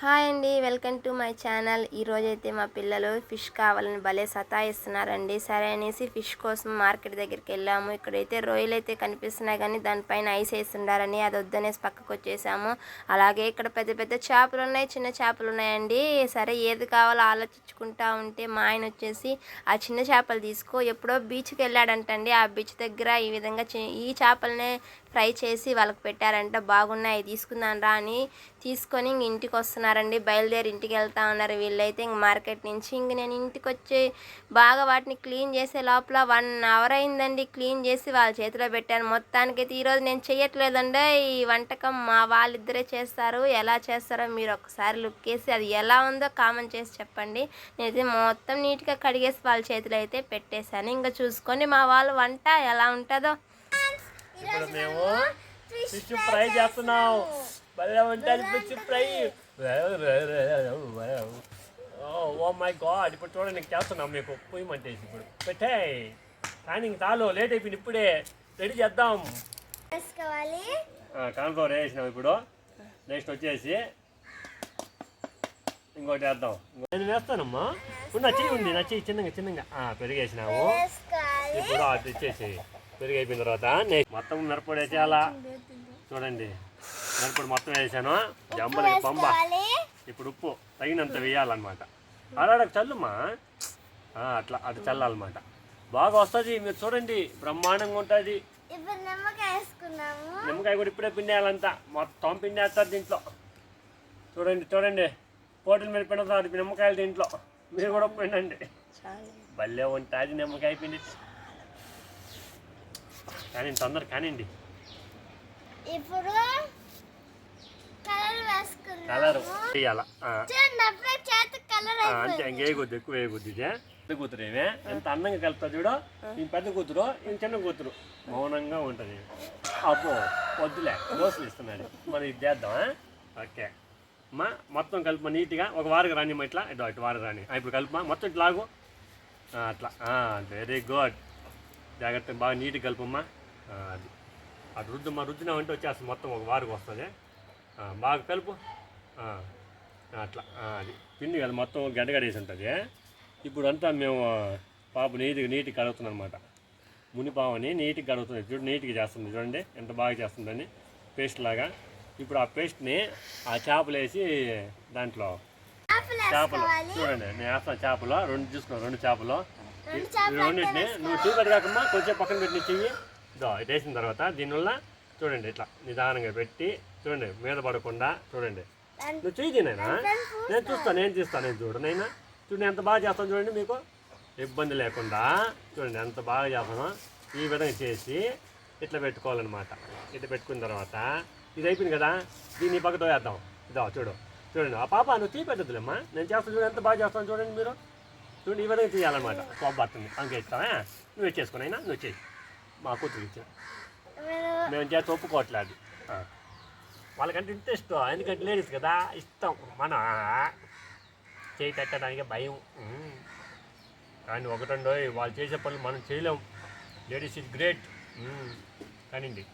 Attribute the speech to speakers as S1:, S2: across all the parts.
S1: Hi అండి, welcome to my channel. ఈరోజైతే మా పిల్లలు ఫిష్ కావాలని భలే సతాయిస్తున్నారండి. సరే అనేసి ఫిష్ కోసం మార్కెట్ దగ్గరికి వెళ్ళాము. ఇక్కడైతే రొయ్యలు అయితే కనిపిస్తున్నాయి కానీ దానిపైన ఐస్ వేస్తుండారని అది వద్దనేసి పక్కకు వచ్చేసాము. అలాగే ఇక్కడ పెద్ద పెద్ద చేపలు ఉన్నాయి, చిన్న చేపలు ఉన్నాయండి. సరే ఏది కావాలో ఆలోచించుకుంటా ఉంటే మా ఆయన వచ్చేసి ఆ చిన్న చేపలు తీసుకో, ఎప్పుడో బీచ్కి వెళ్ళాడంటండి. ఆ బీచ్ దగ్గర ఈ విధంగా ఈ చేపలనే ఫ్రై చేసి వాళ్ళకి పెట్టారంట. బాగున్నాయి, తీసుకుందాం రా అని తీసుకొని ఇంటికి వస్తున్నారండి. బయలుదేరి ఇంటికి వెళ్తా ఉన్నారు వీళ్ళైతే ఇంక మార్కెట్ నుంచి. ఇంక నేను ఇంటికి వచ్చి బాగా వాటిని క్లీన్ చేసే లోపల 1 అవర్ అయిందండి. క్లీన్ చేసి వాళ్ళ చేతిలో పెట్టాను. మొత్తానికైతే ఈరోజు నేను చేయట్లేదండి ఈ వంటకం, మా వాళ్ళిద్దరే చేస్తారు. ఎలా చేస్తారో మీరు ఒకసారి లుక్ వేసి అది ఎలా ఉందో కామెంట్ చేసి చెప్పండి. నేనైతే మొత్తం నీట్గా కడిగేసి వాళ్ళ చేతిలో అయితే పెట్టేశాను. ఇంకా చూసుకొని మా వాళ్ళ వంట ఎలా ఉంటుందో.
S2: ఇప్పుడు మేము ఫిష్ ఫ్రై చేస్తున్నాం. భలే ఉంటుంది fish fry. Oh my God, ఇప్పుడు చూడండి నీకు చేస్తున్నాం. మీకు పొయ్యమంటేసి ఇప్పుడు పెట్టే కానీ ఇంక చాలు, లేట్ అయిపోయింది. ఇప్పుడే రెడీ చేద్దాం. కాన్ఫ్లవర్ వేసినాం. ఇప్పుడు నెక్స్ట్ వచ్చేసి ఇంకోటి వేద్దాం. నేను వేస్తానమ్మా. నా చెయ్యి ఉంది, నా చెయ్యి చిన్నగా చిన్నగా పెరిగేసినాము. ఇప్పుడు అది ఇచ్చేసి పెరుగు అయిపోయిన తర్వాత మొత్తం మిరపొడి వేసేయాలా. చూడండి, మిరపొడి మొత్తం వేసాను. జంబలకి పంబ. ఇప్పుడు ఉప్పు తగినంత వేయాలన్నమాట. అలాడకు చల్లుమా, అట్లా అది చల్లాలన్నమాట. బాగా వస్తుంది. మీరు చూడండి, బ్రహ్మాండంగా ఉంటుంది. నిమ్మకాయ కూడా ఇప్పుడే పిండేయాలంతా. మొత్తం పిండేస్తారు దీంట్లో. చూడండి చూడండి, పోటీల మీద పిండుతున్నారు నిమ్మకాయలు దీంట్లో. మీరు కూడా పిండండి, భలే ఉంటుంది నిమ్మకాయ పిండి. కానీ తొందర కానివ్వండి. ఇప్పుడు కలర్ వేయాలా అంతే. ఇంకేయకొద్దు, ఎక్కువ వేయకొద్దు. పెద్ద కూతురు ఏమే ఎంత అందంగా కలుపుతా చూడు. ఈ పెద్ద కూతురు, ఈ చిన్న కూతురు మౌనంగా ఉంటుంది. అబ్బో వద్దులే, దోశలు ఇస్తున్నాడు. మనం ఇది చేద్దాం. ఓకే అమ్మా, మొత్తం కలుపు నీట్గా. ఒక వారికి రాని ఇట్లా ఇటు వారికి రాని. ఇప్పుడు కలుపుమా, మొత్తం ఇట్లా లాగు. అట్లా వెరీ గుడ్. జాగ్రత్త, బాగా నీట్గా కలుపమ్మా. అది అటు రుద్దుమా, రుద్దినామంటే వచ్చేస్తుంది. మొత్తం ఒక వారికి వస్తుంది. బాగా కలుపు. అట్లా అది పిండి కదా, మొత్తం గడ్డగడేసి ఉంటుంది. ఇప్పుడు అంతా మేము పాప నీట్గా కడుగుతున్నాం అనమాట. మునిపావని నీట్గా కడుగుతుంది. చూడు, నీట్గా చేస్తుంది. చూడండి ఎంత బాగా చేస్తుందని, పేస్ట్ లాగా. ఇప్పుడు ఆ పేస్ట్ని ఆ చేపలు వేసి దాంట్లో చేపలు చూడండి నేను వేస్తాను. చేపలు 2 చూసుకున్నాను, 2 చేపలు. రెండింటిని నువ్వు చూపెట్టు కాకమ్మా, కొంచెం పక్కన పెట్టి చెయ్యి. ఇటు వేసిన తర్వాత దీనివల్ల చూడండి ఇట్లా నిదానంగా పెట్టి చూడండి, మీద పడకుండా చూడండి. నువ్వు చెయ్యి తినైనా, నేను చూస్తాను, నేను తీస్తాను. నేను చూడనైనా చూడండి ఎంత బాగా చేస్తాను. చూడండి, మీకు ఇబ్బంది లేకుండా చూడండి ఎంత బాగా చేస్తాను. ఈ విధంగా చేసి ఇట్లా పెట్టుకోవాలన్నమాట. ఇట్లా పెట్టుకున్న తర్వాత ఇది అయిపోయింది కదా, దీన్ని పక్కతో వేద్దాం. ఇదో చూడండి. ఆ పాప నువ్వు తీ పెట్టద్దులేమ్మా, నేను చేస్తాను. చూడండి ఎంత బాగా చేస్తాను. చూడండి మీరు చూడండి, ఈ విధంగా చేయాలన్నమాట. కోపడుతుంది, అంకే ఇస్తావా? నువ్వు ఇచ్చేసుకుని అయినా నువ్వు చేయి. మా కూతురు ఇచ్చా, మేము చేసి ఒప్పుకోవట్లేదు. వాళ్ళకంటే ఇంట్రెస్ట్, ఎందుకంటే లేడీస్ కదా, ఇష్టం. మన చేయి పెట్టడానికి భయం. కానీ ఒకటండో వాళ్ళు చేసే పనులు మనం చేయలేం. Ladies is great. కానివ్వండి,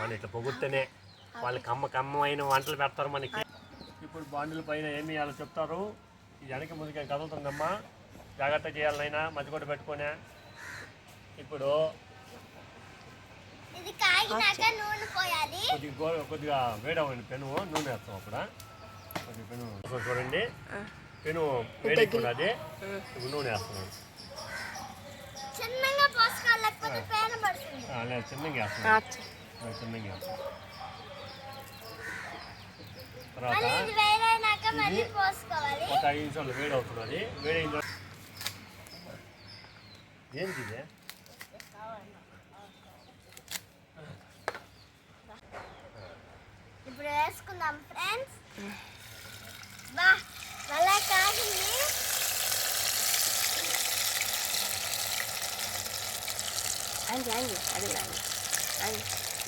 S2: మన ఇట్లా పొగుడితేనే వాళ్ళకి కమ్మమైన వంటలు పెడతారు మనకి. ఇప్పుడు బాండుల పైన ఏమి వేయాలో చెప్తారు. ఈ వెనక ముందుకే కదులుతుందమ్మా, జాగ్రత్త చేయాలనైనా మధ్య కూడా పెట్టుకునే. ఇప్పుడు కొద్దిగా వేడవని పెను నూనె వేస్తాం. అప్పుడు కొద్దిగా పెను చూడండి, పెను వేడెక్కున్నది. ఇప్పుడు నూనె వేస్తున్నాం. చిన్నగా వేస్తున్నాం, చిన్నగా వేస్తాం. తర్వాత ఒక 5 నిమిషాలు వేడి అవుతున్నది. వేడైన ఏంటి ఇదే?
S3: ఇప్పుడు వేసుకుందాం ఫ్రెండ్స్. అలా కాదండి,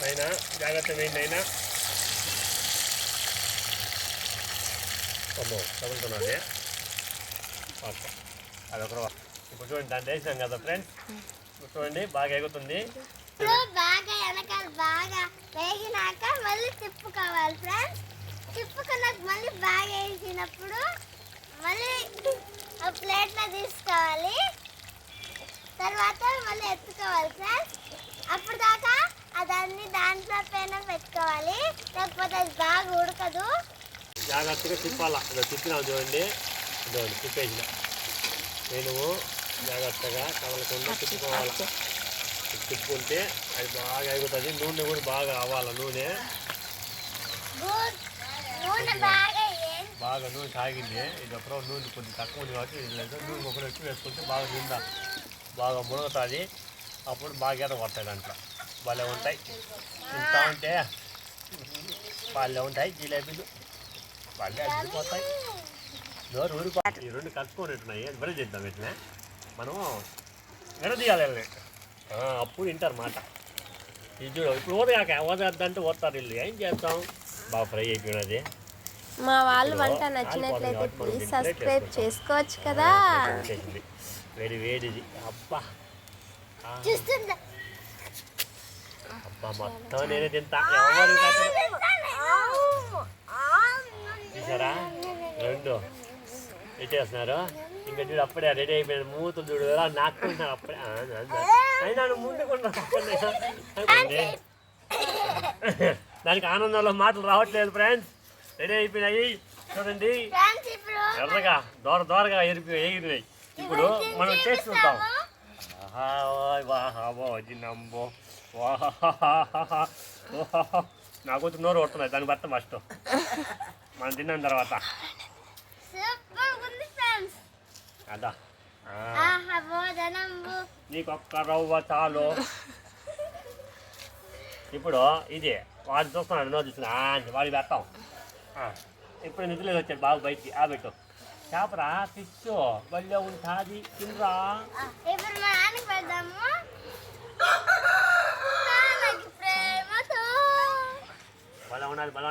S2: అయినా జాగ్రత్త వేయండి. అయినా అమ్మో తగులుతున్నది. అదొక ఇప్పుడు చూడండి, దాన్ని వేసినాం కదా ఫ్రెండ్స్. చూడండి బాగా ఎగుతుంది.
S3: ఇప్పుడు బాగా వెనకాల బాగా వేగినాక మళ్ళీ తిప్పుకోవాలి ఫ్రెండ్స్. తిప్పుకున్నాక మళ్ళీ బాగా వేసినప్పుడు మళ్ళీ ఆ ప్లేట్లో తీసుకోవాలి. తర్వాత మళ్ళీ ఎత్తుకోవాలి ఫ్రెండ్స్. అప్పుడు దాకా అదన్నీ దాంట్లో పైన పెట్టుకోవాలి, లేకపోతే అది బాగా ఉడకదు.
S2: జాగ్రత్తగా తిప్పాలా. ఇలా తిప్పినావు చూడండి, చూడండి తిప్పేసిన. నేను జాగ్రత్తగా కదలకుండా తిప్పుకోవాలి. తిప్పుకుంటే అది బాగా ఎగుతుంది. నూనె కూడా బాగా అవ్వాలి. నూనె బాగా నూనె తాగింది. ఇది అప్పుడు నూనె కొంచెం తక్కువ ఉంది కాబట్టి ఇది లేదు. నూనె ఒకటి ఎక్కువ వేసుకుంటే బాగా నిండా బాగా మునుగుతుంది. అప్పుడు బాగా ఎడ కొడతాయి. దాంట్లో భలే ఉంటాయి. తింటా ఉంటే భలే ఉంటాయి జిలేబీలు. భలే అడ్డిపోతాయి. నోరు ఊరిపోతాయి. ఈ రెండు కలుపుకొని ఉంటున్నాయి. అది బరి చేద్దాం ఇట్లా మనం విడదీయాలి. అప్పుడు వింటారు మాట. ఇది చూడ ఇప్పుడు ఓదగాక ఓదద్దంటే ఓడతారు వీళ్ళు. ఏం చేస్తాం? బాగా ఫ్రై అయిపోయినది.
S1: మా వాళ్ళు వంట నచ్చినట్లయితే ప్లీజ్ సబ్స్క్రైబ్ చేసుకోవచ్చు కదా.
S2: వేడి వేడిది. అబ్బా అబ్బా మొత్తం నేనే తింటా. ఎవరు చూసారా? రెండు పెట్టేస్తున్నారు. ఇంకా చూడు అప్పుడే రెడీ అయిపోయాడు. మూతులు చూడు నాకుంటున్నారు అప్పుడే. అయినా ముందుకున్నా దానికి ఆనందంలో మాటలు రావట్లేదు ఫ్రెండ్స్. రెడీ అయిపోయినాయి చూడండి. ఎర్రగా దోరగా ఎగిరినాయి. ఇప్పుడు మనం టేస్ట్ చూద్దాం. నంబో నాకు నోరు కొడుతున్నాయి. దాని భర్త ఫస్ట్ మనం తిన్న తర్వాత అదా నీకొక్క రవ్వ చాలు. ఇప్పుడు ఇది వాడు చూస్తున్నాడు. నో చూస్తున్నా వాడికి పెడతాం. ఇప్పుడు నిధులేదు వచ్చాడు బాబు బయటికి. పెట్టు చేపరా ఫిష్ బళ్ళే ఉంటుంది. తినరా బలా ఉండాలి. బలా